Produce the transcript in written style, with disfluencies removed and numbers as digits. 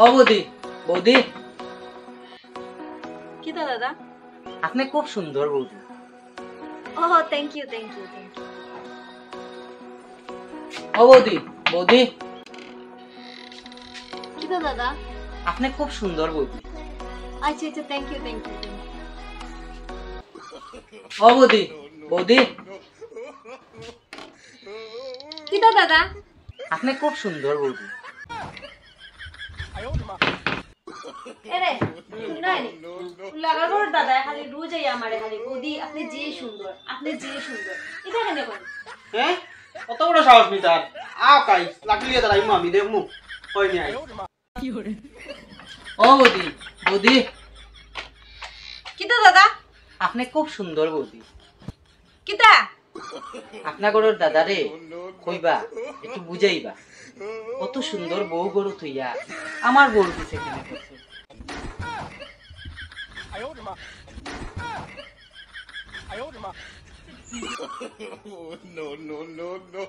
ও বৌদি, বৌদি কি তো দাদা? আপনি খুব সুন্দর বৌদি। ও thank you thank you thank you. ও বৌদি, বৌদি কি তো দাদা? আপনি খুব সুন্দর বৌদি। আচ্ছা আচ্ছা থ্যাংক ইউ থ্যাংক ইউ। ও বৌদি, বৌদি কি তো দাদা? আপনি খুব সুন্দর বৌদি। এরে নাই লাগার পর দাদা খালি রোজই আমারে খালি বৌদি আপনি যে সুন্দর, আপনি যে সুন্দর। এটা কেন কোন? হ্যাঁ কত বড় সাহস নি তার আও কাই লাকলিয়ে দাঁড়াই আমি দেখমু কই নি আই ও বৌদি, বৌদি কি তো দাদা? আপনি খুব সুন্দর বৌদি। কিতা? আপনার গরুর দাদারে কইবা একটু বুঝাইবা কত সুন্দর বউ গরু থইয়া আমার বউ দিছে কেন করছে। No, no, no, no.